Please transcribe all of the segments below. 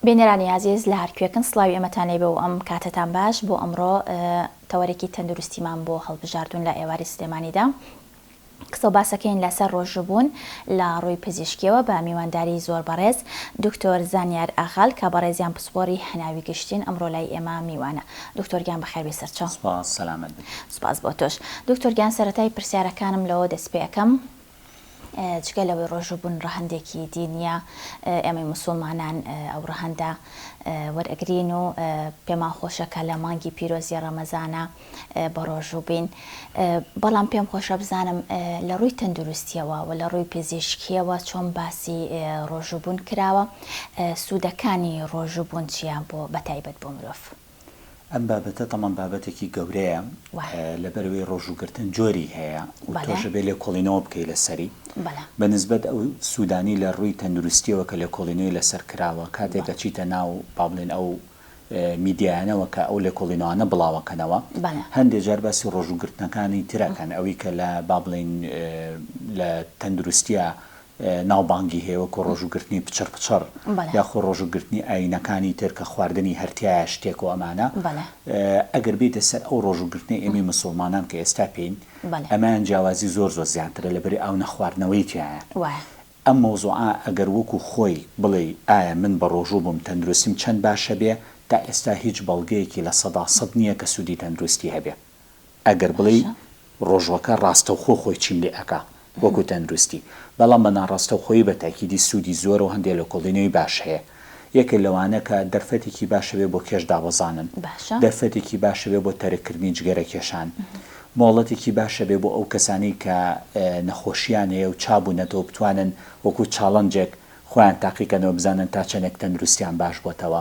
بێنەرانی عزیز لە هەرکوێکن سڵاوی ئەمەتان لێبێ و ئەم کاتتان باش بۆ ئەمڕۆ تەوەرێکی تەندروستیمان بۆ هەڵبژاردون لە ئێواری سلێمانیدا قسە و باسەکەین لەسەر ڕۆژبوون لە ڕووی پزیشکیەوە بە میوانداری زۆر بەڕێز دکتۆر زانیار ئاغال کە بەڕێزیان پسپۆری هەناوی گشتین ئەمڕۆ لای ئێمە میوانە. دکتۆرگیان بەخێر بێ سەرچاو. سپاس سەلامەت بن. سپاس بۆ تۆش. دکتۆرگیان سەرەتای پرسیارەکانم لەوە دەست پێ یەکەم جگە لەوەی ڕۆژبوون ڕەهەندێکی دینیە ئێمەی موسڵمانان ئەو ڕەهەندە وەرئەگرین و پێمان خۆشەکە لە مانگی پیرۆزی ڕەمەزانە بە ڕۆژوبین، بەڵام پێم خۆشە بزانم لە ڕووی تەندروستیەوە و لە ڕووی پزیشکیەوە چۆن باسی ڕۆژبوون کراوە، سوودەکانی ڕۆژبوون چیان بۆ بەتایبەت بۆ مرۆڤ؟ ئەم بابەتە تەمان بابەتێکی گەورەیە لەبەرەوەی ڕۆژوگرتن جۆری هەیە و تۆشە بێ لێ کۆڵینەوە بکەی لەسەری بەنسبەت ئەو سوودانی لە ڕووی تەندروستیەوە کە لێ کۆڵینەوەی لەسەر کراوە کاتێکە چیتە ناو پابلێن ئەو میدیانەوە کە ئەو لێ کۆڵینەوەانە بڵاوەکەنەوە هەندێک جار باسی ڕۆژوگرتنەکانی ترەکەن ئەوەی کە لە بابلین لە تەندروستیە ناوبانگی هەیە وەکو ڕۆژوگرتنی پچڕ پچڕ یاخۆ ڕۆژوگرتنی ئاینەکانی تر کە خواردنی هەرتیایە شتێک و ئەمانە ئەگەر بێتە سەر ئەو ڕۆژوگرتنی ئێمەی مسڵمانان کە ئێستا پێین ئەمان جیاوازی زۆر زیاترە لەبەری ئەو نەخواردنەوەی تایە. ئەم مۆزوعە ئەگەر وەکو خۆی بڵێ ئایا من بە ڕۆژوو بووم تەندروستیم چەند باشە بێ تا ئێستا هیچ بەڵگەیەکی لە 100% نییە کە سوودی تەندروستی هەبێ. ئەگەر بڵێ ڕۆژوەکە ڕاستەوخۆ خۆی چیم لێ ئەکا وەکو تەندروستی، بەڵام بە ناڕاستەوخۆیی بە تاکیدی سوودی زۆر و هەندێک لە کۆڵینەوەی باش هەیە. یەکێ لەوانە کە دەرفەتێکی باشە بێ بۆ کێش داوەزانن، دەرفەتێکی باشە بێ بۆ تەرەکردنی جگەرە کێشان، مۆڵەتێکی باشە بێ بۆ ئەو کەسانی کە نەخۆشییان هەیە و چابوونەتەوە بتوانن وەکو چاڵەنجێک خۆیان تاقیکەنەوە بزانن تا چەندێک تەندروستیان باش بۆتەوە.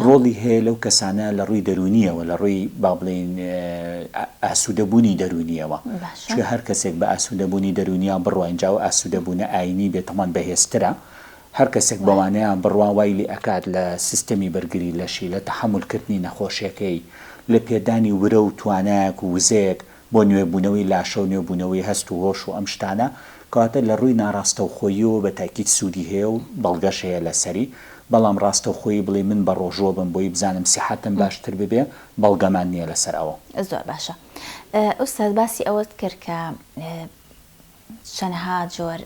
ڕۆڵی هەیە لەو کەسانە لە ڕووی دەرونیەوە لە ڕووی با بڵێن ئاسوودەبوونی دەرونیەوە، چکە هەر کەسێک بە ئاسوودەبوونی دەرونیا بڕوا اینجا و ئاسوودەبوونە ئاینی بێتەمان بەهێزترە، هەر کەسێک بەوانەیان بڕوا وای لێ ئەکات لە سیستەمی بەرگری لەشی لە تەحمولکردنی نەخۆشیەکەی لە پێدانی ورە و توانایەک و وزەیەک بۆ نوێبوونەوەی لاشە و نوێبوونەوەی هەست و هۆش و ئەم شتانە کاتە لە ڕووی ناڕاستەوخۆییەوە بە تاکید سوودی هەیە و بەڵگەش هەیە لەسەری، بەڵام ڕاستەوخۆیی بڵێ من بە ڕۆژۆ بم بۆی بزانم سیحەتم باشتر ببێ بەڵگەمان نییە لەسەر ئەوە. زۆر باشە. ئوستاد باسی ئەوەت کرد کە چەندها جۆر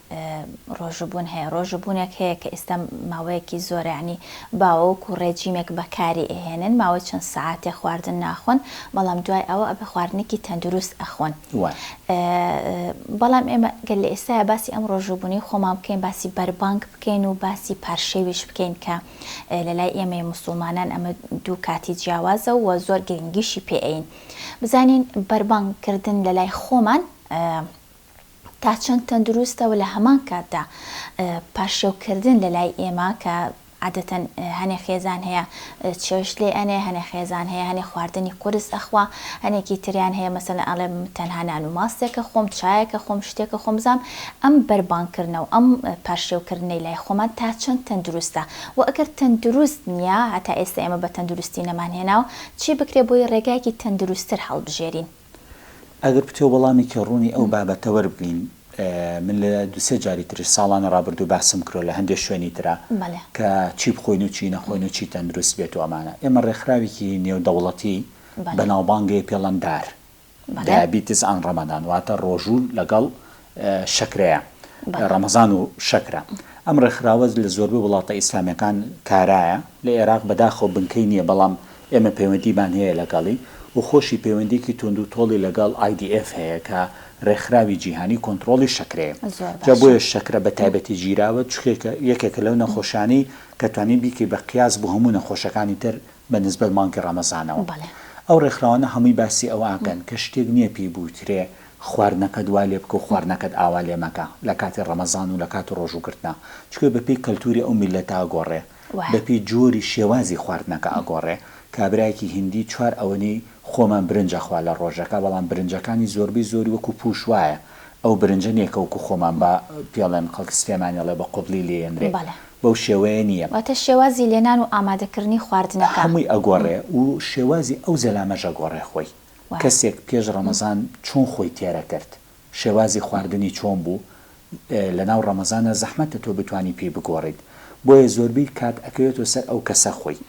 ڕۆژبوون هەیە، ڕۆژبوونێک هەیە کە ئێستا ماوەیەکی زۆر یعنی باوەک و ڕێجیمێک بەکاری ئەهێنن ماوەی چەند سەعاتێ خواردن ناخۆن، بەڵام دوای ئەوە ئەبێ خواردنێکی تەندروست ئەخۆن. بەڵام ئێمە گەل لە ئێستاە باسی ئەم ڕۆژبوونی خۆمان بکەین، باسی بەربانک بکەین و باسی پارشەویش بکەین کە لە لای ئێمەی موسڵمانان ئەمە دوو کاتی جیاوازە و زۆر گرنگیشی پێئین. بزانین بەربانکردن لە لای خۆمان تا چەند تەندروستە و لە هەمان کاتدا پاشێوکردن لە لای ئێمە کە عادەتەن هەنێ خێزان هەیە چێش لێ ئەنێ، هەنێ خێزان هەیە هەنێ خواردنی قورس ئەخوا، هەنێکی تریان هەیە مەسەلەن ئەڵێ تەنها نان و ماستێکە خۆم، چایەکە خۆم، شتێکە خۆم بزانم. ئەم بەربانکردنەوە ئەم پاشێوکردنەی لای خۆمان تا چەند تەندروستە و ئەگەر تەندروست نییە هەتا ئێستا ئێمە بە تەندروستی نەمان هێناوە چی بکرێ بۆی ڕێگایەکی تەندروستتر هەڵبژێرین؟ ئەگەر پتێ وەڵامی کە ڕوونی ئەو بابەتە وەربگرین، من لە دوسێ جاری ترش ساڵانە ڕابردوو باسم کرۆ لە هەندێک شوێنی ترا کە چی بخۆین و چی نەخۆین و چی تەندروست بێت و ئەمانە. ئێمە ڕێکخراوێکی نێودەوڵەتی بەناوبانگی پێڵەندار دایابیتس ئان ڕەمەدان واتە ڕۆژوو لەگەڵ شەکرەیە، ڕەمەزان و شەکرە. ئەم ڕێکخراوە لە زۆربەی وڵاتە ئیسلامیەکان کارایە، لە عێراق بەداخەوە بنکەی نییە، بەڵام ئێمە پەیوەندیمان هەیە لەگەڵی و خۆشی پەیوەندێکی تونند و تۆڵی لەگەڵ IDF هەیە کە ڕێکخراوی جیهانی کۆنتترۆلی شەکرەیە. جا بۆیە شەکرە بە تایبەتی گیراوە یەکێکە لەو نەخۆشانی کە توانین بیکەی بە قیاس بۆ هەموو نەخۆشەکانی تر بە نسبەت مانگی ڕەمەزانەوە. ئەو ڕێکخراوانە هەمووی باسی ئەوە ئاکەن کە شتێک نییە پێی بوترێ خواردنەکە دوای لێ بکە و خواردنەکەت ئاوا لێ مەکە لە کاتی ڕەمەزان و لە کاتی ڕۆژوگرتنە، چکە بەپێی کەلتوری ئەو میلەتە ئەگۆڕێ، بەپێی جۆری شێوازی خواردنەکە ئەگۆڕێ. کابراایکی هندی چوار ئەوەنی خۆمان برنجە خوا لە ڕۆژەکە، بەڵام برنجەکانی زۆربەی زۆری وەکو پوش وایە، ئەو برنجە نییە کە وەکو خۆمان بە پێڵێن خەڵک سلێمانیەڵێ بە قوبلی لێنرێ، بەو شێوەیە نییە. واتە شێوازی لێنان و ئامادەکردنی خواردنەکە هەمووی ئەگۆڕێ و شێوازی ئەو زەلامەژە گۆڕێ خۆی. کەسێک پێش ڕەمەزان چۆن خۆی تێرە کرد، شێوازی خواردنی چۆن بوو، لە ناو ڕەمەزانە زەحمەتە تۆ بتوانی پێی بگۆڕیت. بۆیە زۆربەی کات ئەکەوێتەوە سەر ئەو کەسە خۆی.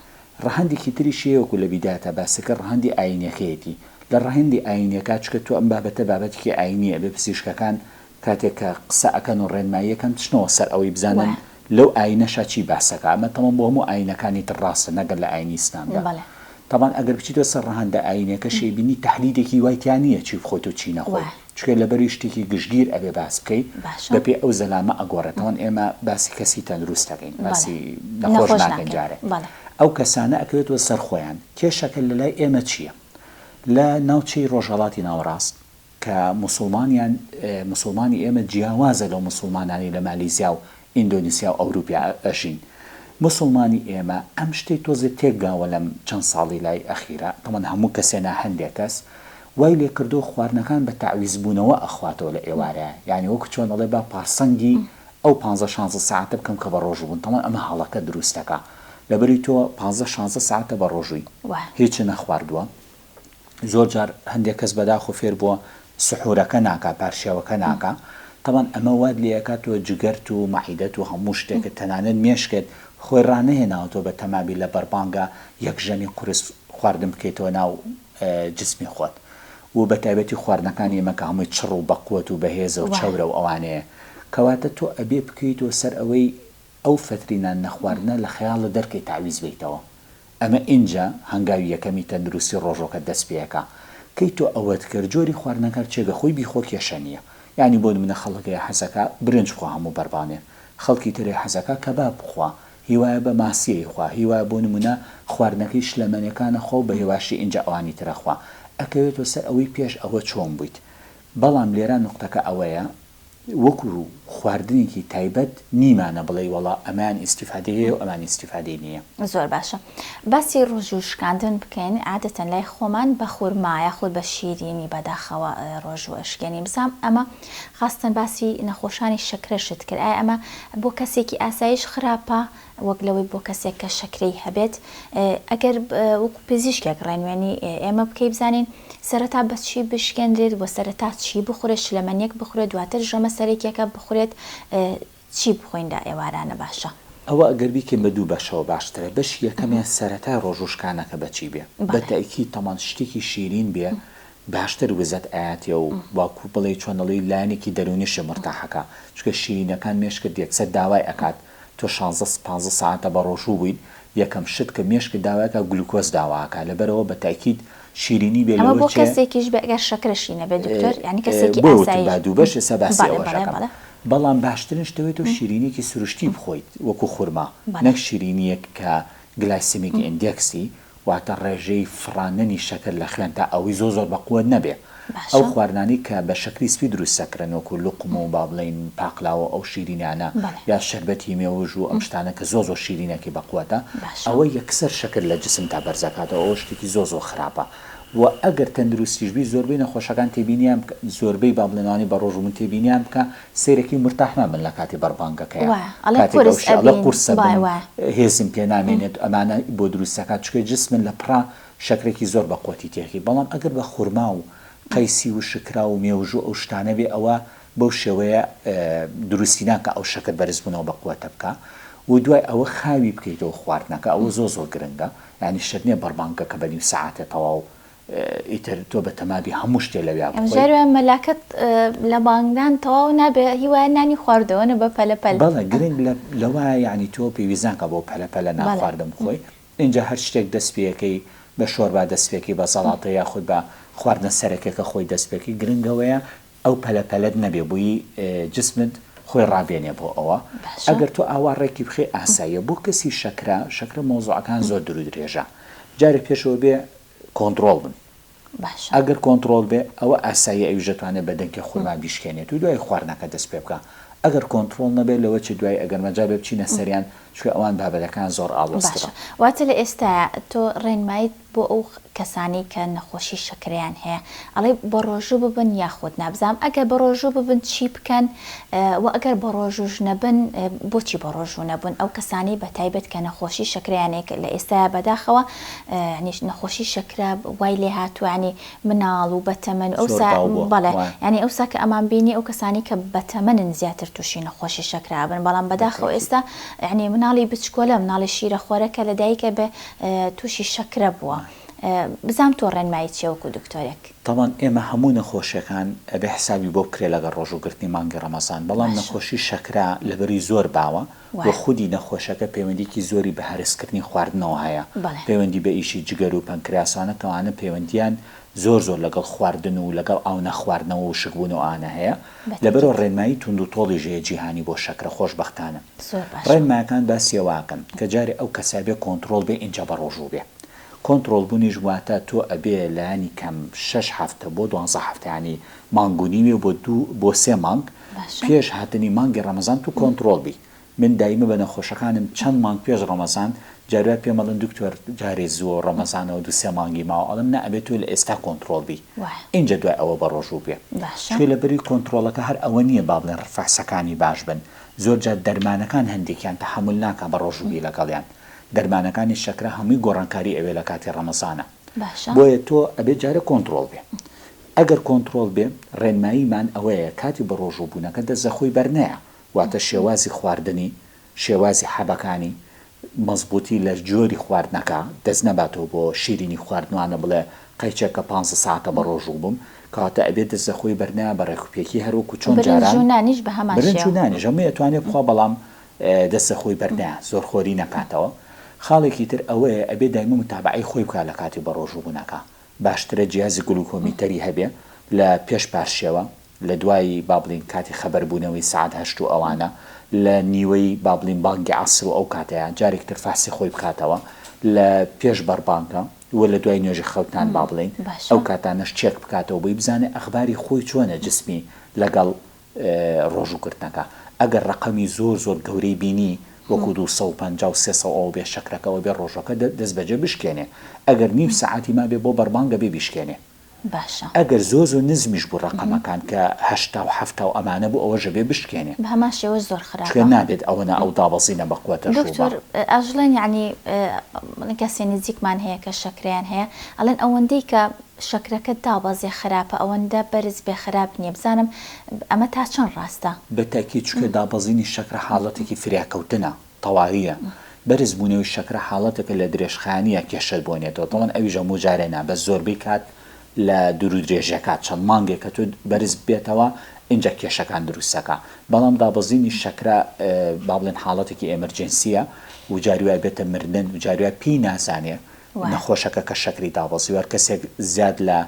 ڕەهەندێکی تریشی وەکو لە بیداتە باسەکە ڕەهەندی ئاینیەکەیەتی لە ڕەهەندی ئاینیەکە چکە تۆ ئەم بابەتە بابەتێکی ئاینیە بێ پزیشکەکان کاتێک کە قسە ئەکەن و ڕێنماییەکەن تشنەوە سەر ئەوەی بزانن لەو ئاینەشا چی باسەکە ئەمە تەمام بۆ هەموو ئاینەکانی تر ڕاستە نەگەر لە ئاینی ئیسلامدا. طبعا ئەگەر بچیتەوە سەر ڕەهەندە ئاینەکە شەیبینی تەحلیلێکی وایتیان نییە چی بخۆیت و چی نەخۆی چکە لەبەری شتێکی گشتگیر ئەبێ باس بکەیت بەپێ ئەو زەلامە ئەگۆڕێتەوە. ئێمە باسی کەسی تەندروست دەکەین باسی نەخۆش ناکەین جارێ ئەو کەسانە ئەکەوێتەوە سەر خۆیان کێشەکە لەلای ئێمە چییە لە ناوچەی ڕۆژهەڵاتی ناوەڕاست کە مسلمانی ئێمە جیاوازە لەو مسلمانانی لە مالیزیا و ئیندۆنیسیا و ئەوروپیا ئەژین. مسلمانی ئێمە ئەم شتەی تۆزێ تێکگاوە لەم چەند ساڵی لای ئەخیرە تەمان هەموو کەسێنە هەندێک کەس وای لێ کردو خواردنەکان بە تعویز بوونەوە ئەخواتەوە لە ئێوارەیە یعنی وەکو چۆن دەڵێ با پارسەنگی ئەو 15-16 ساعتە بکەم کە بە ڕۆژ بوون تەمان ئەمە هەڵەکە دروستەکە لەبەری تۆ 15-16 ساعتە بە ڕۆژووی هیچ نەخواردووە. زۆر جار هەندێک کەس بەداخۆ فێر بووە سحورەکە ناکا پارشێوەکە ناکا تەمان ئەمە واد لێکاتەوە جگەرت و مەعیدەت و هەموو شتێکت تەنانەت مێشکێت خۆی ڕانەهێناوەتەوە بە تەمابی لە بەربانگە یەکژەنی قورس خواردن بکەیتەوە ناو جسمی خۆت و بە تایبەتی خواردنەکانی ئێمەکە هەمووی چڕ و بەقوت و بەهێزە و چەورە و ئەوانەیە کەواتە تۆ ئەبێ بکەیتەوە سەر ئەوەی ئەو فترینان نەخواردنە لە خەیاڵە دەرکەی تعویز بیتەوە. ئەمە ئینجا هەنگاوی یەکەمی تەندروستی ڕۆژۆکە دەست پێەکە کەی تۆ ئەوەت کرد جۆری خواردنەکە چێگە خۆی بیخۆ کێشە نییە یعنی بۆ منە خەڵکەیە حەزەکە برنج خوا هەموو بەربانێ خەڵکی ترێ حەزەکە کەباب بخوا هیوایە بە ماسیەی خوا هیوایە بۆ نمونە خواردنەکەی شلەمەنیەکانە خۆ بە هێواشی ئینجا ئەوانی ترەخوا ئەکەوێتەوە سەر ئەوەی پێش ئەوە چۆن بوویت. بەڵام لێرە نقطەکە ئەوەیە وەکو خواردنێکی تایبەت نیمانە بڵێ وەڵا ئەمان ئیسیفادەیە و ئەمان ئیسیفادەی نییە. زۆر باشە باسی ڕۆژوشکاندن بکەین عادەتەن لای خۆمان بە خورمایە خۆ بە شیرینی بەداخەوە ڕۆژوو ئەشکێنی بزام ئەمە خاستن باسی نەخۆشانی شەکرەشت کرد ئایا ئەمە بۆ کەسێکی ئاسایش خراپە وەک لەوەی بۆ کەسێک کە شەکرەی هەبێت ئەگەر وەکو پزیشکێک ڕێنوێنی ئێمە بکەی بزانین سەرەتا بەچی بشکێنرێت بۆ سەرەتا چی بخورێت شلەمەنیەک بخورێت دواتر ژەمە سەرێکیەکە بخورێت چی بخۆیندا ئێوارانە باشە. ئەوە ئەگەر بیکەین بە دوو بەشەوە باشترە بەش یەکەمیان سەرەتا ڕۆژوشکانەکە بەچی بێ بە تەئکید تەمان شتێکی شیرین بێ باشتر وزەت ئاەتێ و باکو بڵێ چۆنەڵی لایەنێکی دەرونیشە مرتاحەکە چکە شیرینەکان مێشکرد یەکسەر داوای ئەکات تۆ 16-15 ساعتە بە ڕۆژوو بووین یەکەم شت کە مێشک داواکە گلوکۆز داواکە لەبەرەوە بە تاکید شیرینی بێ ئەمە بۆ کەسێکیش بەگەر شەکرەشی نەبێت دکتۆر یعنی کەسێکی ئاسایی بۆ دوو بەش ئێستا باسی ئەوەشەکەم بەڵام باشترین شتەوێت و شیرینێکی سروشتی بخۆیت وەکو خورما نەک شیرینیەک کە گلایسیمیک ئیندێکسی واتە ڕێژەی فڕاننی شەکر لە خوێن تا ئەوەی زۆر بەقووە نەبێ ئەو خواردنانی کە بە شەکری سپی دروست سەکرن وەکو لوقم و با بڵێن پاقلاوە ئەو شیرینانە یا شەربەتی مێوژ و ئەم شتانە کە زۆر شیرینەکی بەقووەتە ئەوە یەکسەر شەکر لە جسم تا بەرزەکاتەوە ئەو شتێکی زۆر خراپە و ئەگەر تەندروستیشبی زۆربەی نەخۆشەکان تێبینیان زۆربەی با بڵێنانی بە ڕۆژ من تێبینیان بکە سیرێکی مرتاحمان من لە کاتی بەربانگەکەیە قورسە هێزم پێ نامێنێت ئەمانە بۆ دروستەکات چکە جسمن لە پڕا شەکرێکی زۆر بە قوتی تێکی بەڵام ئەگەر بە خورما و قەیسی و شکرا و مێوژ و ئەو شتانە بێ ئەوە بەو شێوەیە دروستی ناکە ئەو شەکر بەرزبوونەوە بەقووەتە بکە و دوای ئەوە خاوی بکەیتەوە خواردنەکە ئەوە زۆر گرنگە یعنی شت نییە بەربانگە کە بەنیو سەعاتە تەواو ئیتر تۆ بە تەمابی هەموو شتێ لەوێ بخۆی مەلاکەت لە بانگدان تەواو نابێ هیوایە نانی خواردەوەنە بە پەلەپەل بەڵێ گرنگ لەوە یعنی تۆ پێویستانکە بۆ پەلەپەلە ناخواردن بخۆی اینجا هەر شتێک دەست پێەکەی بە شۆربا دەست پێکی بە سەڵاتە یاخود بە خواردنە سەرەکەکە خۆی دەست پێکی گرنگەوەیە ئەو پەلەپەلت نەبێ بووی جسمت خۆی ڕابێنێ بۆ ئەوە ئەگەر تۆ ئاوارڕێکی بخێ ئاساییە بۆ کەسی شەکرە مۆزوعەکان زۆر درو درێژە جارێ پێشەوە بێ کۆنتڕۆڵ بن ئەگەر کۆنتڕۆل بێ ئەوە ئاسایی ئەوژەتوانێت بەدەنکە خورما بیشکێنێت و دوای خواردنەکە دەست پێ بکە ئەگەر کۆنتڕۆل نەبێت لەوە چ دوای ئەگەر مەجا بێ بچینە سەریان چکە ئەوان بابەتەکان زۆر ئاڵۆسترە واتە لە ئێستا تۆ ڕێنمایت بۆ ئەو کەسانی کە نەخۆشی شەکریان هەیە ئەڵێ بە ڕۆژوو ببن یاخود نابزام ئەگەر بە ڕۆژوو ببن چی بکەن و ئەگەر بە ڕۆژوش نەبن بۆچی بە ڕۆژوو نەبوون ئەو کەسانی بە تایبەت کە نەخۆشی شەکریانێک لە ئێستا بەداخەوە نەخۆشی شەکرا وای لێ هاتووانی مناڵ و بەتەمەن ئەوسا بەڵێ ینی ئەوسا کە ئەمان بینی ئەو کەسانی کە بەتەمەنن زیاتر تووشی نەخۆشی شەکرا بن بەڵام بەداخەوە ئێستا ینی من مناڵی بچکۆلە مناڵی شیرە خۆرەکە لە دایکە بە تووشی شەکرە بووە بزانام تۆ ڕێنمایی چێوەکو دکتۆرێک تاوان ئێمە هەموو نەخۆشیەکان ئەبێ حسابی بۆ بکرێ لەگەڵ ڕۆژوگرتنی مانگی ڕەمەزان بەڵام نەخۆشی شەکرا لەبەری زۆر باوە و خودی نەخۆشەکە پەیوەندیکی زۆری بە هەرسکردنی خواردنەوە هەیە پەیوەندی بە ئیشی جگەر و پەنکراسانە کەوانە پەیوەندیان زۆر لەگەڵ خواردن و لەگەڵ ئاو نەخواردنەوە و شکبوون و ئانە هەیە لەبەرەوە ڕێنمایی تونند و تۆڵی ژەیە جیهانی بۆ شەکرە خۆشبەختانە ڕێنمایەکان باسیێواکەن کە جارێ ئەو کەسابێ کۆنتترۆل بێ ئینجا بە ڕۆژوو بێ کۆنتترۆل بوونیش واتە تۆ ئەبێ لایانی کەم 6 هەفتە بۆ 12 هەفتەیانی مانگونیوێ بۆ 3 مانگ پێش هاتنی مانگی ڕەمەزان تو کۆنتترۆل بی من دایمە بە نەخۆشەکانم چەند مانگ پێش ڕەمەزان جارات پێمەڵن دکتۆر جارێ زۆر ڕەمەزانەوە 2-3 مانگی ماوە ئەڵم نەبێت تۆ لە ئێستا کۆنتترۆل بی اینجا دوای ئەوە بە ڕۆژوو بێ چێ لەبەری کۆنتترۆلەکە هەر ئەوە نییە با بڵێن ڕفاسەکانی باش بن زۆر جار دەرمانەکان هەندێکیان تەحمل ناکە بە ڕۆژووبی لەگەڵیان دەرمانەکانی شەکرە هەمووی گۆڕانکاری ئەوێ لە کاتی ڕەمەزانە بۆیە تۆ ئەبێ جارە کۆنتترۆل بێ ئەگەر کۆنتترۆل بێ ڕێنماییمان ئەوەیە کاتی بە ڕۆژوو بوونەکە دەستەخۆی بەرنەیە واتە شێوازی خواردنی شێوازی حەبەکانی مەزبوطی لە جۆری خواردنەکە دەست نەباتەوە بۆ شیرینی خواردنوانە بڵێ قەیچێکە 5 ساعتە بە ڕۆژوو بووم کاتە ئەبێت دەستەخۆی بەرنایە بە ڕێکوپێکی هەروەکو چۆن جارانیش بە هەمانیش هەمووی ئەتوانێت بخوا بەڵام دەستەخۆی بەرنایە زۆر خۆری نەکاتەوە خاڵێکی تر ئەوەیە ئەبێ دایمە متابعی خۆی بکات لە کاتی بە ڕۆژوو بوونەکە باشترە جیازی گلوکۆمیتەری هەبێ لە پێش پاششێوە لە دوای بابلین کاتی خەبەربوونەوەی سعات هەشت و ئەوانە لە نیوەی بابلین بانگی عەسر و ئەو کاتەیە جارێکتر فاسی خۆی بکاتەوە لە پێش بەربانکە و لە دوای نوێژی خەوتان با بڵین ئەو کاتانەش چێک بکاتەوە بۆی بزانێ ئەخباری خۆی چۆنە جسمی لەگەڵ ڕۆژوگرتنەکە ئەگەر ڕقەمی زۆر گەورەی بینی وەکو 250 و 300 ئەو بێ شەکرەکەەوە بێ ڕۆژەکە دەست بەجێ بشکێنێ ئەگەر نیم سعاتی ما بێ بۆ بەربانگە بێ بیشکێنێ ئەگەر زۆر نزمیش بوو ڕقەمەکان کە 80 و 70 و ئەمانە بوو ئەوە ژەبێ بشکێنێ بە هەمان شێوە زۆر خراپە نابێت ئەوەنە ئەو دابەزینە بەقوەتە دکتۆر ئەژڵێن یعنی کەسێ نزیکمان هەیە کە شەکریان هەیە ئەڵێن ئەوەندەی کە شەکرەکە دابەزێ خراپە ئەوەندە بەرز بێ خراپ نییە بزانم ئەمە تا چەند ڕاستە بەتاکی چکە دابەزینی شەکرە حاڵەتێکی فریاکەوتنە تەواویە بەرز بوونەوەی شەکرە حاڵەتێکە لە درێژخانیە کێشت بۆنێتەوە دەڵێن ئەویش هەموو جارێنا بە زۆربەی کات لە دوور و درێژەکات چەند مانگێک کە تۆ بەرز بێتەوە اینجا کێشەکان دروستەکە بەڵام دابەزینی شەکرە با بڵێن حاڵەتێکی ئەمەرجەنسیە و جاروای بێتە مردن و جاروای پێی نازانێ نەخۆشەکە کە شەکری دابەزیوار کەسێک زیاد لە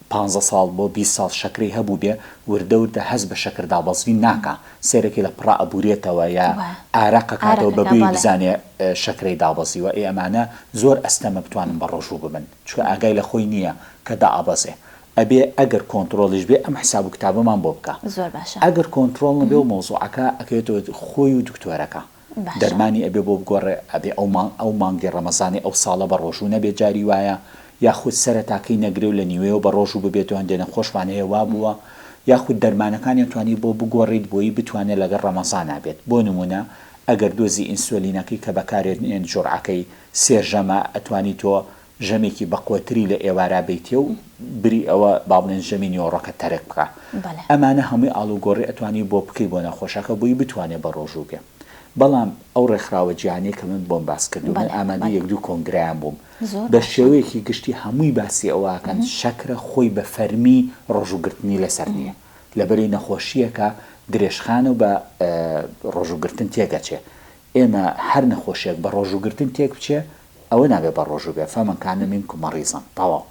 15 ساڵ بۆ 20 ساڵ شەکری هەبوو بێ وردەوردە هەست بە شەکر دابەزی ناکە سێرەکی لە پڕ ئەبورێتەوە یا ئاراقە کاتەوە بەبووی بزانێ شەکرەی دابەزیوە ئەمانە زۆر ئەستەمە بتوانن بە ڕۆژوو ببن چکە ئاگای لە خۆی نییە کە دائەبەزێ ئەبێ ئەگەر کۆنتترۆلیش بێ ئەم حساب و کتابەمان بۆ بکە ئەگەر کۆنتترۆل نەبێ و مۆزوعەکە ئەکەوێتەوە خۆی و دکتۆرەکە دەرمانی ئەبێ بۆ بگۆڕێ ئەبێ ئەو مانگی ڕەمەزانی ئەو ساڵە بە ڕۆژوو نەبێت جاری وایە یاخود سەرەتاکەی نەگرێ و لە نیوەیەوە بە ڕۆژوو ببێت و هەندێنە خۆشمانەیە وا بووە یاخود دەرمانەکانی توانی بۆ بگۆڕیت بۆی بتوانێت لەگەڵ ڕەمەزان نابێت بۆ نمونە ئەگەر دۆزی ئینسۆلینەکەی کە بەکارێن جۆرعەکەی سێ ژەمە ئەتوانی تۆ ژەمێکی بەقوتری لە ئێوارە بیتێ و بری ئەوە با بڵێن ژەمی نیۆڕەکە تەرک بکە ئەمانە هەمووی ئاڵوگۆڕی ئەتوانی بۆ بکەی بۆ نەخۆشەکە بۆی بتوانێت بە ڕۆژوو بێ بەڵام ئەو ڕێکخراوە جیهانیە کە من بۆم باس کردو من ئامادە 1-2 کۆنگرایان بووم بە شێوەیەکی گشتی هەمووی باسی ئەوەکەن شەکرە خۆی بە فەرمی ڕۆژوگرتنی لەسەر نییە لەبەری نەخۆشیەکە درێژخانە و بە ڕۆژوگرتن تێگەچێ ئێمە هەر نەخۆشیێک بە ڕۆژوگرتن تێک بچێ ئەوە نابێت بە ڕۆژوو بێ فەمەکانە منکم مەریزم تەواو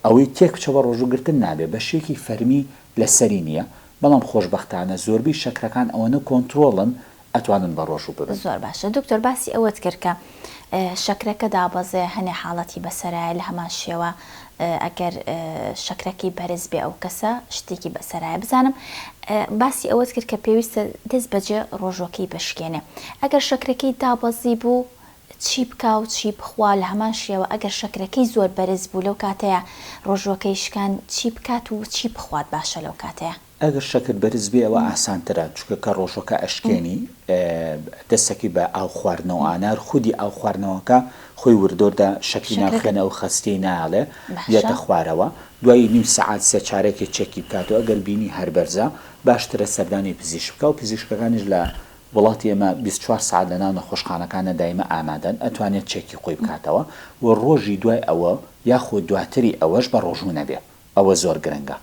ئەوەی تێک بچە بە ڕۆژوگرتن نابێت بە شێکی فەرمی لەسەری نییە بەڵام خۆشبەختانە زۆربەی شەکرەکان ئەوەنە کۆنتترۆڵن ئەتوانن بە ڕۆژوو ببن زۆر باشە دکتۆر باسی ئەوەت کرد کە شەکرەکە دابەزێ هەنێ حاڵەتی بەسەرایە لە هەمان شێوە ئەگەر شەکرەکەی بەرز بێ ئەو کەسە شتێکی بەسەرایە بزانم باسی ئەوەت کرد کە پێویستە دەست بەجێ ڕۆژۆکەی بشکێنێ ئەگەر شەکرەکەی دابەزی بوو چی بکا و چی بخوا لە هەمان شێوە ئەگەر شەکرەکەی زۆر بەرز بوو لەو کاتەیە ڕۆژۆکەی شکان چی بکات و چی بخوات باشە لەو کاتەیە ئەگەر شەکر بەرز بێ ئەوە ئاسانترە چونکە کە ڕۆژەکە ئەشکێنی دەستێکی بە ئاو خواردنەوە ئانار خودی ئاو خواردنەوەکە خۆی وردۆردا شەکری ناخێنە ئەو خەستەی ناڵێ دێتە خوارەوە دوای نیم سەعات سێ چارێکی چێکی بکاتەوە ئەگەر بینی هەر بەرزە باشترە سەردانی پزیشک بکە و پزیشکەکانیش لە وڵاتی ئێمە 24 ساعت لە ناو نەخۆشخانەکانە دایمە ئامادەن ئەتوانێت چێکی خۆی بکاتەوە و ڕۆژی دوای ئەوە یاخود دواتری ئەوەش بە ڕۆژوو نەبێ ئەوە زۆر گرنگە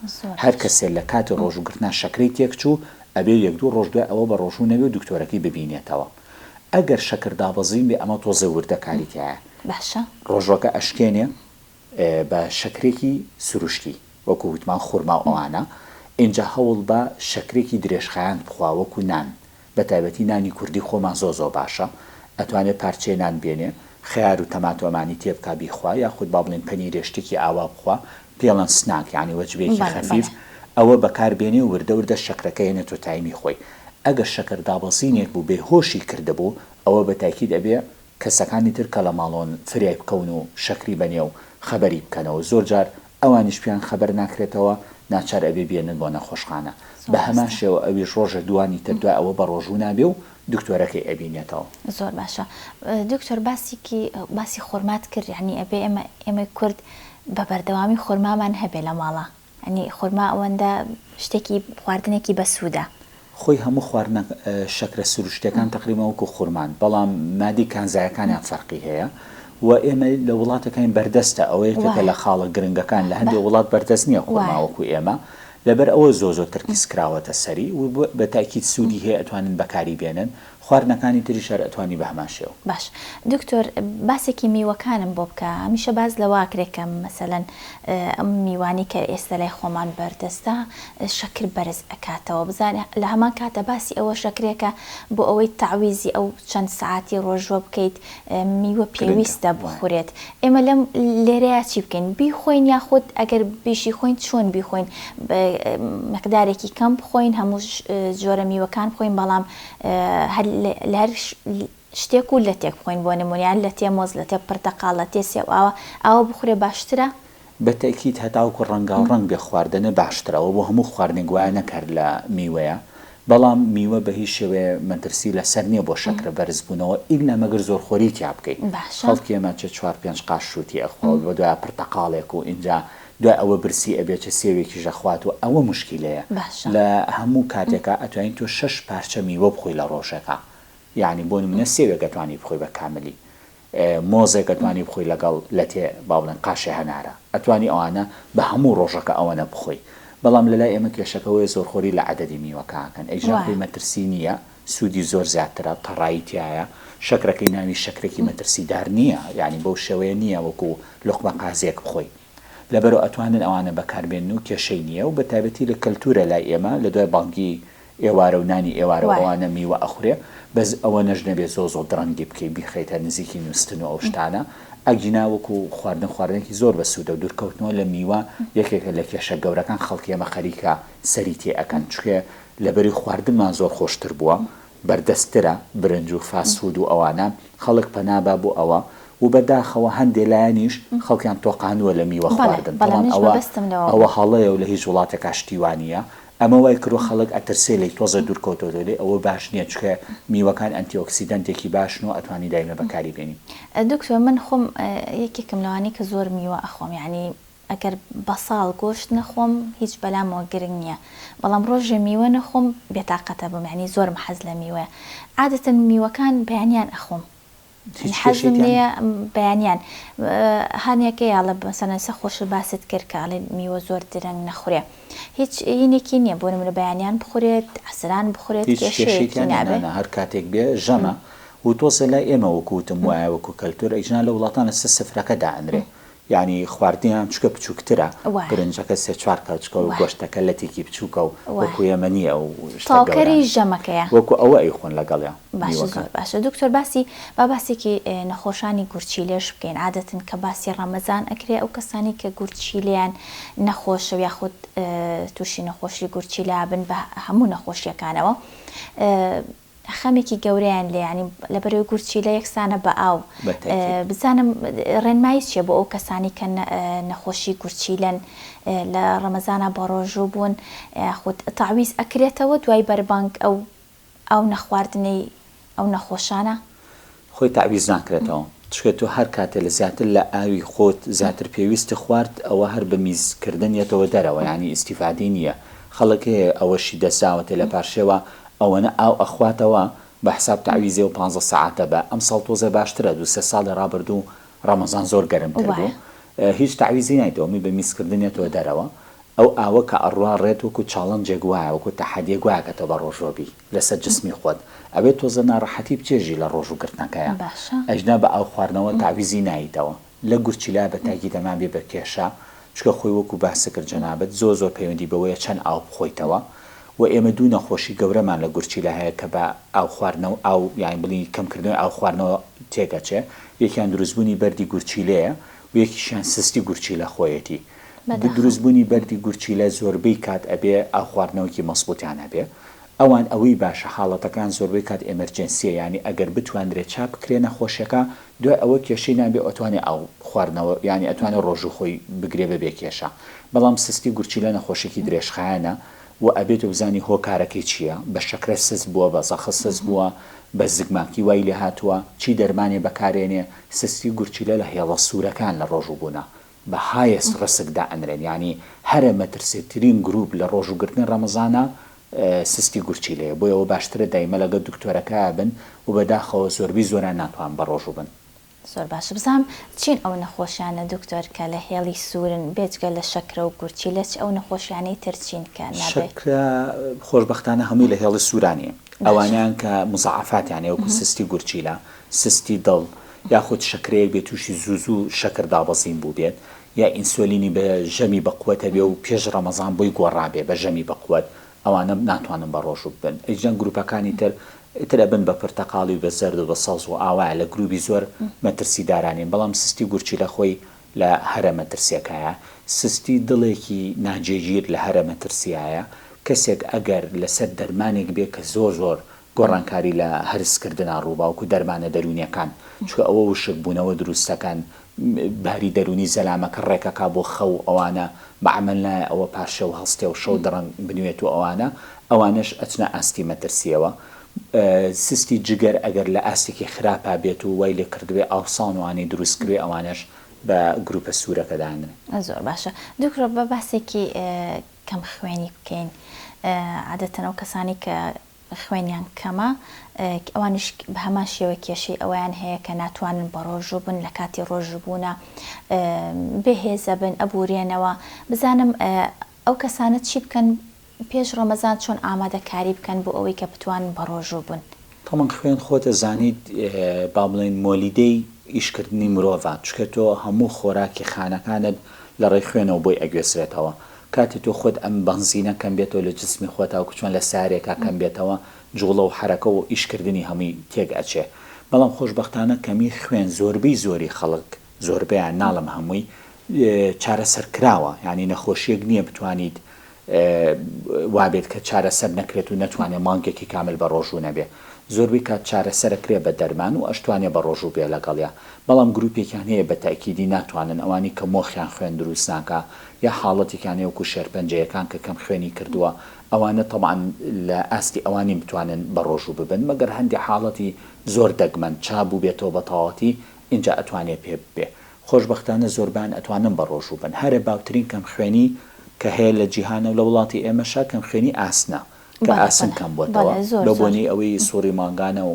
هەر کەسێک لە کاتی ڕۆژوگرتنا شەکرەی تێکچوو ئەبێ 1-2 ڕۆژ دوای ئەوە بە ڕۆژوو نەبێ و دکتۆرەکەی ببینێتەوە ئەگەر شەکر دابەزین بێ ئەمە تۆزە وردەکاریتایە باشە ڕۆژەکە ئەشکێنێ بە شەکرێکی سروشتی وەکو وتمان خورما و ئەوانە اینجا هەوڵ بە شەکرێکی درێژخایان بخواوەکو نان بە تایبەتی نانی کوردی خۆمان زۆ باشە ئەتوانێت پارچەی نان بێنێ خیار و تەماتۆمانی تێبکا بیخوا یاخود با بڵێن پەنیرێ شتێکی ئاوا بخوا پێڵەن سناک یعنی وەجبێکی خەفیف ئەوە بەکاربێنێ و وردە شەکرەکە هێنێتۆ تایمی خۆی ئەگەر شەکر دابەزینێک بوو بێهۆشی کردبوو ئەوە بە تاکید ئەبێ کەسەکانی تر کە لە ماڵۆن فریای بکەون و شەکری بەنێ و خەبەری بکەنەوە زۆر جار ئەوانیش پیان خەبەر ناکرێتەوە ناچار ئەبێ بێنن بۆ نەخۆشخانە بە هەمان شێوە ئەویش ڕۆژە دوانی تر دوای ئەوە بە ڕۆژوو نابێ و دکتۆرەکەی ئەبینێتەوە زۆر باشە دکتۆر باسی خۆرمات کرد یعنی ئەبێ ئێمە کورد بە بەردەوامی خۆرمامان هەبێ لە ماڵە ئەنی خۆرما ئەوەندە شتێکی خواردنێکی بەسوودە خۆی هەموو خواردنە شەکرە سروشتەکان تقریبا وەکو خورمان بەڵام مادی کانزایەکانیان فەرقی هەیە و ئێمە لە وڵاتەکەین بەردەستە ئەوەیە کە لە خاڵە گرنگەکان لە هەندێک وڵات بەردەست نییە خۆماوەکو ئێمە لەبەر ئەوە زۆ ترکیز کراوەتە سەری و بە تاکید سوودی هەیە ئەتوانن بەکاری بێنن خواردنەکانی تری شەر ئەتوانی بە هەمان شێوە باش دکتۆر باسێکی میوەکانم بۆ بکە هەمیشە باز لە واکرێکم مەسەلەن ئەم میوانی کە ئێستا لای خۆمان بەردەستە شەکر بەرز ئەکاتەوە بزانێ لە هەمان کاتە باسی ئەوە شەکرێکە بۆ ئەوەی تعویزی ئەو چەند سعاتی ڕۆژوە بکەیت میوە پێویستە بخورێت ئێمە لەم لێرەیە چی بکەین بیخۆین یاخود ئەگەر بیشی خۆین چۆن بیخۆین مەقدارێکی کەم بخۆین هەموو جۆرە میوەکان بخۆین بەڵام لە هەر شتێک و لە تێک بخۆین بۆ نمونیان لە تێ مۆز لە تێ پرتەقاڵ لە تێ سێو ئاوە بخورێ باشترە بە تاکید هەتاوکو ڕەنگاو ڕەنگ بێ خواردنە باشترەوە بۆ هەموو خواردنێک وایە نەکرد لە میوەیە بەڵام میوە بە هیچ شێوەیە مەترسی لەسەر نییە بۆ شەکرە بەرز بوونەوە ئیلا مەگەر زۆرخۆری تیا بکەیت خەڵکی ئێمە چ 4-5 قاش شووتی ئەخوا بە دوای پرتەقاڵێک و اینجا دوای ئەوە برسی ئەبێت چە سێوێکی ژەخوات و ئەوە مشکیلەیە لە هەموو کاتێکە ئەتوانین تۆ 6 پارچە میوە بخۆی لە ڕۆژێکە یعنی بۆ نمونە سێوێک ئەتوانی بخۆی بە کاملی مۆزێک ئەتوانی بخۆی لەگەڵ لە تێ باڵێن قاشی هەنارە ئەتوانی ئەوانە بە هەموو ڕۆژەکە ئەوەنە بخۆی بەڵام لەلای ئێمە کێشەکەەوەی زۆرخۆری لە عەدەدی میوەکەکەن ئەیژاخی مەترسی نییە سوودی زۆر زیاترە تەڕاییتیایە شەکرەکەی ناوی شەکرێکی مەترسیدار نییە یعنی بەو شێوەیە نییە وەکو لقمە قازێک بخۆی لەبەرەوە ئەتوانن ئەوانە بەکاربێن و کێشەی نییە و بە تایبەتی لە کەلتورە لای ئێمە لە دوای بانگی ئێوارە و نانی ئێوارە ئەوانە میوە ئەخورێ بەس ئەوە نەژ نەبێت زۆ درەنگی بکەی بیخەیتە نزیکی نووسن و ئەو شتانە ئەگینا وەکو خواردنێکی زۆر بە سوودە و دوورکەوتنەوە لە میوە یەکێکە لە کێشە گەورەکان خەڵکی ئێمە خەریکە سەری تێ ئەەکەن چکێ لەبەری خواردنمان زۆر خۆشتر بووە بەردەسترە برنج و فاسفود و ئەوانە خەڵک پەنابا بۆ ئەوە و بەداخەوە هەندێک لایەنیش خەڵکیان تۆقانووە لە میوە خواردن ئەوە هەڵەیە و لە هیچ وڵاتێک کاشتیوانیە ئەمە وای کرۆ خەڵک ئەترسێ لی تۆزە دوورکەوتەوە لێ ئەوە باش نییە چکە میوەکان ئەنتیۆکسیدەنتێکی باشن و ئەتوانی دایمە بەکاری بێنی دکتۆر من خۆم یەکێکم لەوانی کە زۆر میوە ئەخۆم یعنی ئەگەر بە ساڵ گۆشت نەخۆم هیچ بەلامەوە گرنگ نییە بەڵام ڕۆژێ میوە نەخۆم بێتاقەتە بم یعنی زۆرم حەز لە میوەیە عادەتەن میوەکان بەیانیان ئەخۆم حەزم لێ بەیانیان هەنێکە یاڵە بەسەنە سە خۆش باست کرد کە ئەڵێ میوە زۆر درەنگ نەخورێ هیچ هینێکی نییە بۆ نمونە بەیانیان بخورێت ئەسران بخورێت کێشەیەکی نابێت هەر کاتێک بێ ژەمە و تۆسە لای ئێمە وەکوتم وایە وەکو کەلتور ئەیژنا لە وڵاتانە سفرەکە دائەنرێ یعنی خواردنیان چکە بچووکترە برنجەکە 3-4 کەچکە و گۆشتەکە لە تێکی بچووکە و وەکو ئێمە نییە و تاڵکەری ژەمەکەیە وەکو ئەوە ئەیخۆن لەگەڵیان باشە دکتۆر باسێکی نەخۆشانی گورچیلێش بکەین عادەتن کە باسی ڕەمەزان ئەکرێ ئەو کەسانی کە گورچیلیان نەخۆشە یاخود تووشی نەخۆشی گورچیلا بن بە هەموو نەخۆشیەکانەوە خەمێکی گەورەیان لێ ینی لەبەرەوەی گورچیلە یەکسانە بە ئاو بزانم ڕێنمایی چیە بۆ ئەو کەسانی کە نەخۆشی گورچیلەن لە ڕەمەزانە بە ڕۆژوو بوون خود تاویز ئەکرێتەوە دوای بەربانگ ئەو نەخواردنەی ئەو نەخۆشانە خۆی تاویز ناکرێتەوە چکێت تۆ هەر کاتێ لە زیاتر لە ئاوی خۆت زیاتر پێویستی خوارد ئەوە هەر بە میزکردنیەتەوە دەرەوە ینی ئیسیفادی نییە خەڵک ئەوەشی دەساوەتە لە پاشێوە ئەوەنە ئاو ئەخواتەوە بە حساب تعویزێ و 15 ساعتە بە ئەم ساڵ تۆزە باشترە 2 ساڵ لە ڕابردوو ڕەمەزان زۆر گەرمتر بوو هیچ تعویزی نایدەوەمی بە میسکردنێتەوە دەرەوە ئەو ئاوە کە ئەڕوا ڕێت وەکو چاڵەنجێک وایە وەکو تەحەدیەک وایەکەتەوە بە ڕۆژۆبی لەسەر جسمی خۆت ئەبێت تۆزە ناڕەحەتی بچێژی لە ڕۆژوگرتنەکەیە ئەژنا بە ئاو خواردنەوە تعویزی نایتەوە لە گورچیلا بە تاکی دەمان بێ بە کێشە چکە خۆی وەکو باس کرد جەنابەت زۆر پەیوەندی بەوەیە چەند ئاو بخۆیتەوە و ئێمە دوو نەخۆشی گەورەمان لە گورچیلا هەیە کە بە ئاو خواردنەوە ئاو یان بڵی کەمکردنەوەی ئاو خواردنەوە تێگەچێ یەکیان دروستبوونی بەردی گورچیلەیە و یەکیشیان سستی گورچیلە خۆیەتی دروستبوونی بەردی گورچیلە زۆربەی کات ئەبێ ئاو خواردنەوەکی مەسبوتیان هەبێ ئەوان ئەوەی باشە حاڵەتەکان زۆربەی کات ئێمەرجەنسیە ینی ئەگەر بتوانرێت چاپ بکرێ نەخۆشیەکە دوای ئەوە کێشەی نابێ ئەتوانێت ئاو خواردنەوە ینی ئەتوانێت ڕۆژ و خۆی بگرێ بەبێ کێشە بەڵام سستی گورچیلە نەخۆشێکی درێژخایەنە و ئەبێت و بزانی هۆکارەکەی چییە بە شەکرە سس بووە بە زەخە سس بووە بە زگماکی وای لێ هاتووە چی دەرمانێ بەکارێنێ سستی گورچیلە لە هێڵە سوورەکان لە ڕۆژ بوونە بە هایست ڕسکدا ئەنرێن ینی هەرە مەترسێترین گروپ لە ڕۆژوگرتنی ڕەمەزانە سستی گورچیلەیە بۆیەوە باشترە دایمە لەگە دکتۆرەکە بن و بەداخەوە زۆربی زۆران ناتوان بە ڕۆژ بن زۆر باش بزانم چین ئەو نەخۆشیانە دکتۆر کە لە هێڵی سوورن بێجگە لە شەکرە و گورچیلە ئەو نەخۆشیانەی ترچین کە شەکرە خۆشبەختانە هەمووی لە هێڵی سوورانیە ئەوانیان کە مزعفاتیانێ وەکو سستی گورچیلە سستی دڵ یاخود شەکرەیەک بێت تووشی زوو شەکر دابەزین بوو بێت یا ئینسۆلینی بە ژەمی بەقوەتە بێ و پێش ڕەمەزان بۆی گۆڕابێ بە ژەمی بەقوەت ئەوانە ناتوانن بە ڕۆژ بن ئەیجان گروپەکانی ترە بن بە پرتەقاڵی و بە زەرد و بە سەوز و ئاوایە لە گروپی زۆر مەترسی دارانین بەڵام سستی گورچیلە خۆی لە هەرە مەترسیەکەیە سستی دڵێکی ناجێگیر لە هەرە مەترسیایە کەسێک ئەگەر لەسەر دەرمانێک بێ کە زۆر گۆڕانکاری لە هەرسکردنا ڕووباوکو دەرمانە دەرونیەکان چکە ئەوە وشک بوونەوە دروستەکان باری دەرونی زەلامەکە ڕێکەکە بۆ خەو ئەوانە بەعمل نایە ئەوە پاشە و هەستێ و شەو دڕنگ بنوێت و ئەوانش ئەچنە ئاستی مەترسیەوە سستی جگەر ئەگەر لە ئاستێکی خراپا بێت و وای لێ کردوێ ئاوسانوانی دروستکردێ ئەوانش بە گروپە سوورەکەدانن زۆر باشە دکتۆر بە باسێکی کەم خوێنی بکەین عادەتەن ئەو کەسانی کە خوێنیان کەمە ئەوانش بە هەمان شێوە کێشەی ئەویان هەیە کە ناتوانن بە ڕۆژوو بن لە کاتی ڕۆژبوونە بەهێزە بن ئەبورێنەوە بزانم ئەو کەسانە چی بکەن پێش ڕەمەزان چۆن ئامادەکاری بکەن بۆ ئەوەی کە بتوانن بە ڕۆژوو بن تەمەن خوێن خۆتە زانیت با بڵێن مۆلیدەی ئیشکردنی مرۆڤ چکە تۆ هەموو خۆراکی خانەکانت لە ڕێی خوێنەوە بۆی ئەگوێسرێتەوە کاتی تۆ خۆت ئەم بەنزینە کەم بێتەوە لە جسمی خۆتەوە چۆن لە سارێکا کەم بێتەوە جوڵە و حرەکە و ئیشکردنی هەمووی تێک ئەچێ بەڵام خۆشبەختانە کەمی خوێن زۆری خەڵک زۆربیان ناڵم هەمووی چارەسەرکراوە ینی نەخۆشیەک نییە بتوانیت وابێت کە چارەسەر نەکرێت و نەتوانێت مانگێکی کامل بە ڕۆژوو نەبێ زۆربەی کات چارەسەرەکرێ بە دەرمان و ئەشتوانێ بە ڕۆژوو بێ لەگەڵیا بەڵام گروپێکیان هەیە بە تاکیدی ناتوانن ئەوانی کە مۆخیان خوێن دروست ناکە یا حاڵەتێکیان هەیە وەکو شێرپەنجەیەکان کە کەم خوێنی کردووە ئەوانە تەمان لە ئاستی ئەوانی بتوانن بە ڕۆژوو ببن مەگەر هەندی حاڵەتی زۆر دەگمەن چابوو بێتەوە بە تەواوەتی اینجا ئەتوانێت پێ ببێ خۆشبەختانە زۆربان ئەتوانن بە ڕۆژوو بن هەرە باوترین کەم خوێنی کە هەیە لە جیهانە و لە وڵاتی ئێمەشا کەم خوێنی ئاسنە کە ئاسن کەم بۆتەوە بە بۆنی ئەوەی سووری ماگانە و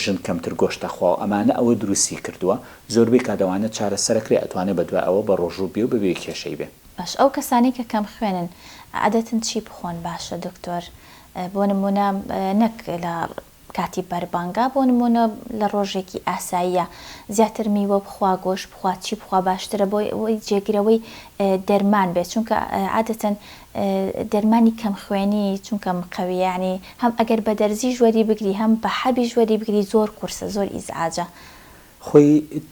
ژن کەمتر گۆشتەخوا ئەمانە ئەوە دروستی کردووە زۆربەی کادەوانە چارەسەرەکرێ ئەتوانێت بەدوای ئەوە بە ڕۆژوو بێ و ببێ کێشەی بێ باش ئەو کەسانی کە کەم خوێنن عادەتەن چی بخۆن باشە دکتۆر بۆ نمونە نەک لە کاتی بەربانگا بۆ نمونە لە ڕۆژێکی ئاساییە زیاتر میوە بخوا گۆشت بخوا چی بخوا باشترە بۆ ئەوەی جێگرەوەی دەرمان بێت چونکە عادەتەن دەرمانی کەم خوێنی چونکە مقەویانی هەم ئەگەر بە دەرزی ژوەری بگری هەم بە حەبی ژوەری بگری زۆر قورسە زۆر ئیزعاجە خۆی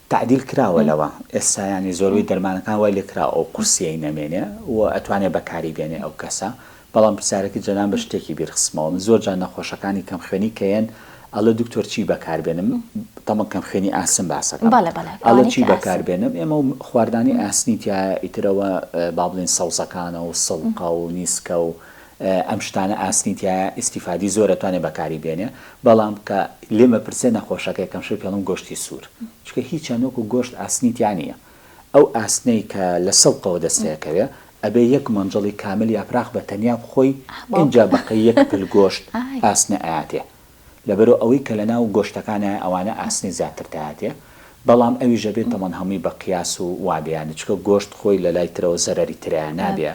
تعدیل کراوە لەوە ئێستا ینی زۆربەی دەرمانەکان وای لێ کرا ئەو قورسیەی نەمێنێ و ئەتوانێت بەکاری بێنێ ئەو کەسە بەڵام پرسیارەکە جەنان بە شتێکی بیرخستمەوە من زۆر جان نەخۆشەکانی کەم خوێنی کەیەن ئەڵە دکتۆر چی بەکاربێنم تەمە کەم خوێنی ئاسم باسەکەم ئەڵە چی بەکاربێنم ئێمە خواردانی ئاسنی تیا ئیترەوە با بڵێن سەوزەکانە و سڵقە و نیسکە و ئەم شتانە ئاسنیتیایە ئیسیفادی زۆر ئەتوانێت بەکاری بێنێ بەڵام کە لێمە پرسێ نەخۆشەکە یەکەم شەو پێڵم گۆشتی سوور چکە هیچیان وەکو گۆشت ئاسنیتیان نییە ئەو ئاسنەی کە لە سەڵقەوە دەستەکەوێ ئەبێ یەک مەنجڵی کامل یاپراخ بە تەنیا بخۆی اینجا بەقە یەک پل گۆشت ئاسنە ئااتێ لەبەرو ئەوەی کە لە ناو گۆشتەکانە ئەوانە ئاسنی زیاتر داهاتێ بەڵام ئەوی ژەبێت تەمان هەمووی بە قیاس و وابیانە چکە گۆشت خۆی لە لای ترەوە زەرری تریان نابێ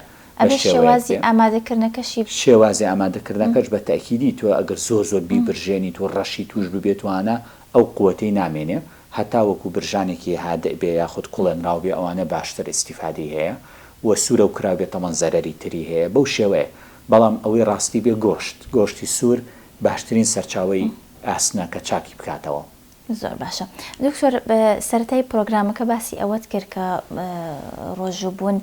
شێوازی ئامادەکردنەکەشی شێوازی ئامادەکردنەکەش بە تاکیدی تۆ ئەگەر زۆر بیبرژێنی تۆ ڕەشی توش ببێتوانە ئەو قوتەی نامێنێ هەتا وەکو برژانێکی هادە بێ یاخود کوڵێنراو بێ ئەوانە باشتر ئیسیفادی هەیە و سوورە و کرا بێت تەمان زەرری تری هەیە بەو شێوەیە بەڵام ئەوەی ڕاستی بێ گۆشتی سوور باشترین سەرچاوی ئاسنە کە چاکی بکاتەوە. زۆر باشە دکتۆر سەرەتای پرۆگرامەکە باسی ئەوەت کرد کە ڕۆژوبوون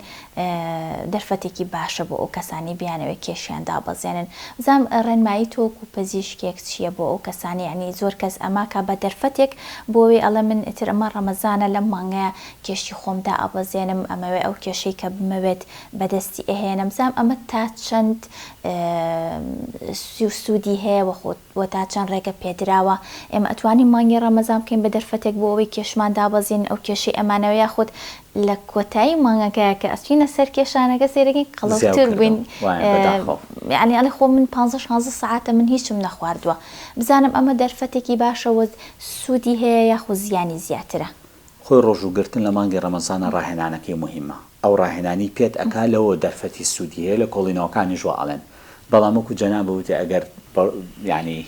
دەرفەتێکی باشە بۆ ئەو کەسانی بیانەوەی کێشیان دابەزێنن بزانام ڕێنمایی تۆکو پزیشکێک چییە بۆ ئەو کەسانی ینی زۆر کەس ئەماکە بە دەرفەتێک بۆەوەی ئەڵە من ئتر ئەمە ڕەمەزانە لەم مانگەیە کێشی خۆمدا ئابەزێنم ئەمەوێ ئەو کێشەی کە بمەوێت بەدەستی ئەهێنە بزانام ئەمە تا چەند سوودی هەیە وە تا چەند ڕێگە پێدراوە ئێمە ئەتوانی مانگی ڕەمەزان بکەین بە دەرفەتێک بۆ ئەوەی کێشمان دابەزین ئەو کێشەی ئەمانەوە یاخود لە کۆتایی مانگەکەیە کە ئەچینە سەر کێشانەکە سێرەکەی قەڵەوتر بووین یعنی ئەڵێ خۆ من 15 ساعتە من هیچم نەخواردووە بزانم ئەمە دەرفەتێکی باشەوە سوودی هەیە یاخود زیانی زیاترە خۆی ڕۆژوگرتن لە مانگی ڕەمەزانە ڕاهێنانەکەی مهمە ئەو ڕاهێنانی پێت ئەکا لەوە دەرفەتی سوودی هەیە لە کۆڵینەوەکانی ژواڵێن بەڵام وەکو جەناب بوتێ ئەگەر ینی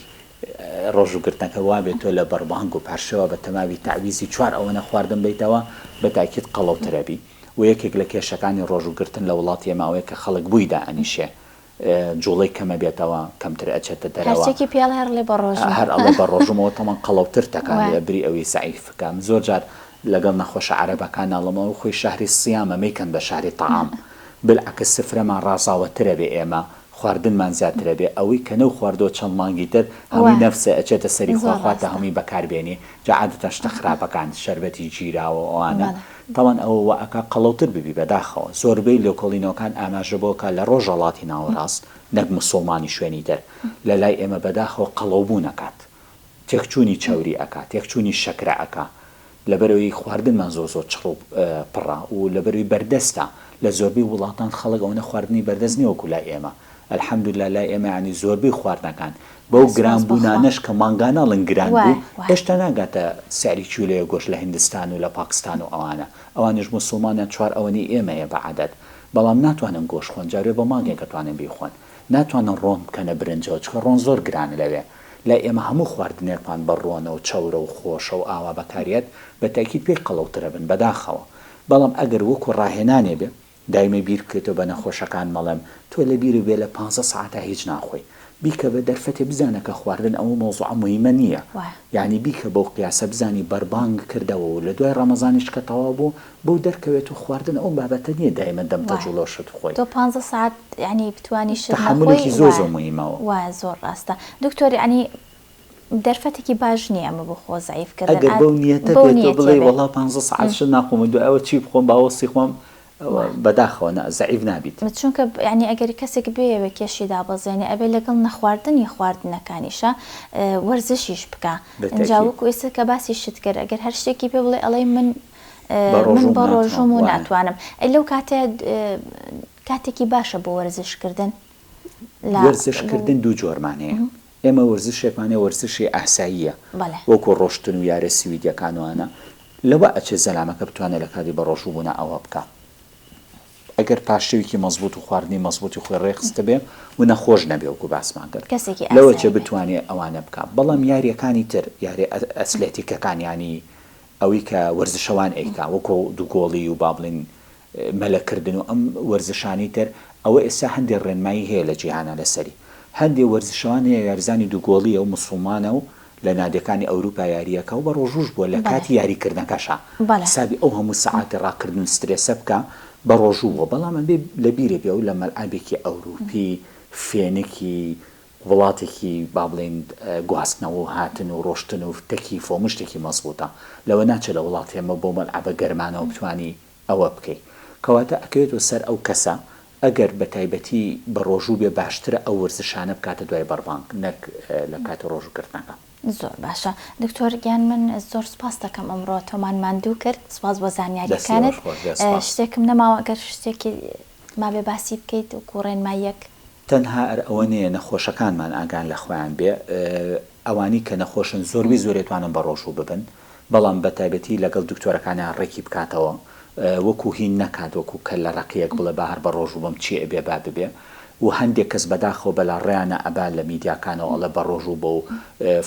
ڕۆژوگرتنەکە وابێت تۆ لە بەربانگ و پارشەوە بە تەماوی تعویزی 4 ئەوە نەخواردن بیتەوە بە تاکید قەڵەوترەبی و یەکێک لە کێشەکانی ڕۆژوگرتن لە وڵاتی ئێماوەیە کە خەڵک بوویدا ئەنیشێ جوڵەی کەمە بێتەوە کەمتر ئەچێتە دەرەوە هەر ئەڵێ بە ڕۆژمەوە تەمان قەڵەوتر تەکان لێبری ئەوەی سعیف بکەم زۆر جار لەگەڵ نەخۆشە عەرەبەکان ناڵەمەوە خۆی شاری سیامە مەیکەن بە شاری تەعام بالعکس سفرەمان ڕازاوەترە بێ ئێمە خواردنمان زیاترە بێ ئەوەی کە نەو خواردەوە چەند مانگی تر هەمووی نەفسە ئەچێتە سەری خواخواتە هەمووی بەکاربێنی جا عادەتەن شتە خراپەکان شەربەتی گیراوە ئەوانە تاوان ئەوە ئەکا قەڵەوتر ببی بەداخەوە زۆربەی لێکۆڵینەوەکان ئاماژە بۆکە لە ڕۆژەڵاتی ناوەڕاست نەک موسڵمانی شوێنی دەر لە لای ئێمە بەداخەوە قەڵەوبوو نەکات تێکچوونی چاوری ئەکات تێکچوونی شەکرە ئەکا لەبەرەوەی خواردنمان زۆر چڕ پڕا و لەبەروی بەردەستە لە زۆربەی وڵاتان خەڵک ئەوە خواردنی بەردەست نیوەکو لای ئێمە الحەمدولله لای ئێمە ینی زۆربەی خواردنەکان بەو گرانبوونانەش کە مانگانەڵن گران بوو هێشتا ناگاتە سعری کیلۆیە گۆشت لە هیندستان و لە پاکستان و ئەوانش موسڵمانە 4 ئەوەنی ئێمەیە بە عادەت بەڵام ناتوانن گۆشت خۆن جارێ بە مانگێک کەتوانن بیخۆن ناتوانن ڕۆن بکەنە برنجەوە چکە ڕۆن زۆر گرانە لەوێ لای ئێمە هەموو خواردنێکمان بە ڕۆنە و چەورە و خۆشە و ئاوا بەکارێت بە تاکید پێی قەڵەوترە بن بەداخەوە بەڵام ئەگەر وەکو ڕاهێنانێ بێ دایمە بیر بکرێتەوە بە نەخۆشەکان مەڵێم تۆ لە بیرە بێ لە 15 ساعتە هیچ ناخۆی بیکە بە دەرفەتێ بزانە کە خواردن ئەوە مۆزوع مهمە نییە یعنی بیکە بەو قیاسە بزانی بەربانگ کردەوە و لە دوای ڕەمەزانیش کە تەواو بوو بۆ دەرکەوێت و خواردن ئەو بابەتە نییە دایمە دەمتە جوڵۆ شت خۆی تۆ 15 ساعت ینی بتوانی شت تەحملێکی زۆر مهمەوە وایە زۆر ڕاستە دکتۆر ینی دەرفەتێکی باش نییە ئەمە بۆ خۆ زەعیفکردن ئەگەر بەو نیەتە بێت بڵێ وەڵا 15 ساعت شت ناخۆم دوای ئەوە چی بخۆم باوەستی خۆم بەداخەوە زەعیف نابیت چونکە ینی ئەگەر کەسێک بێوە کێشی دابەزێنێ ئەبێ لەگەڵ نەخواردنی خواردنەکانیشە وەرزشیش بکە ئەنجاوەکو ئێستا کە باسی شت کرد ئەگەر هەر شتێکی پێ بڵێ ئەڵێ من بە ڕۆژوم و ناتوانم لەو کاتێکی باشە بۆ وەرزشکردن وەرزشکردن دوو جۆرمان هەیە ئێمە وەرزشێکمانێ وەرزشی ئاساییە وەکو ڕۆشتن و یارە سویدیەکانوانە لەوە ئەچێ زەلامەکە بتوانێت لە کاتی بە ڕۆژوبوونا ئەوە بکە ئەگەر پاشەوێکی مەزبوط و خواردنی مەزبوطی خۆی ڕێخستە بێ و نەخۆش نەبێ وەکو باسمان کرد لەوە چێ بتوانێت ئەوانە بکە بەڵام یاریەکانی تر یاری ئەسلێتیکەکانیانی ئەوەی کە وەرزشەوان ئەیکا وەکو دووگۆڵی و با بڵین مەلەکردن و ئەم وەرزشانی تر ئەوە ئێستا هەندێک ڕێنمایی هەیە لە جیهانە لەسەری هەندێک وەرزشەوان هەیە یاریزانی دووگۆڵیە و موسڵمانە و لە نادەکانی ئەوروپا یاریەکە و بە ڕۆژوش بووە لە کاتی یاریکردنەکەشە حسابی ئەو هەموو سەعاتی ڕاکردن سترێسە بکە بە ڕۆژووە بەڵام بێ لە بیرێ بێ و لە مەلعابێکی ئەوروپی فێنێکی وڵاتێکی با بڵێن گواستنەوە و هاتن و ڕۆشتن و تەکیف و مشتێکی مەزبوطە لەوە ناچێت لە وڵاتی ئێمە بۆ مەلعابە گەرمانەوە بتوانی ئەوە بکەیت کەواتە ئەکەوێتەوە سەر ئەو کەسە ئەگەر بە تایبەتی بە ڕۆژوو بێ باشترە ئەو وەرزشانە بکاتە دوای بەربانگ نەک لە کاتی ڕۆژوگرتنەکە زۆر باشە دکتۆر گیان من زۆر سپاس دەکەم ئەمڕۆ تۆمان ماندوو کرد سپاس بۆ زانیاریەکانت شتێکم نەماوە ئەگەر شتێکی مابێ باسی بکەیت و کوڕێنماییەک تەنها ئەوە نیە نەخۆشەکانمان ئاگان لە خۆیان بێ ئەوانی کە نەخۆشن زۆربەی زۆرێتوانن بە ڕۆژوو ببن بەڵام بە تایبەتی لەگەڵ دکتۆرەکانیان ڕێکی بکاتەوە وەکو هین نەکات وەکو کە لە ڕقیەک بڵێ با هەر بە ڕۆژوو بم چی ئەبێ با ببێ و هەندێک کەس بەداخەوە بەلا ڕێیانە ئەبا لە میدیاکانەوە ئەڵە بە ڕۆژوو بۆ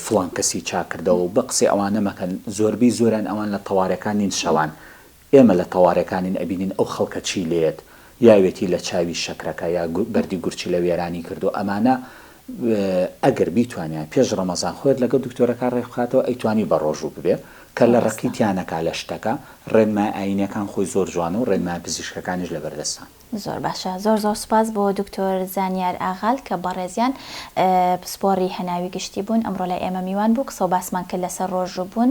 فڵان کەسی چاکردەوە و بە قسەی ئەوانە مەکەن زۆربەی زۆران ئەوان لە تەوارەکانین شەوان ئێمە لە تەوارەکانین ئەبینین ئەو خەڵکە چی لێت یاوێتی لە چاوی شەکرەکە یا بەردی گورچی لە وێرانی کردو ئەمانە ئەگەر بیتوانیان پێش ڕەمەزان خۆت لەگەڵ دکتۆرەکان ڕێکخاتەوە ئەیتوانی بە ڕۆژوو ببێ کە لە ڕقیتیانەکە لە شتەکە ڕێنمای ئاینەکان خۆی زۆر جوانە و ڕێنمای پزیشکەکانیش لە بەردەستان زۆر باشە زۆر سوپاس بۆ دکتۆر زانیار ئاغال کە بەڕێزیان پسپۆڕی هەناوی گشتی بوون ئەمڕۆ لە ئێمە میوان بوو قسە و باسمان کرد لەسەر ڕۆژوو بوون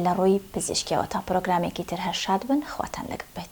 لە ڕووی پزیشکیەوە تا پرۆگرامێکی تر هەر شاد بن خواتان لەگەڵ بێت.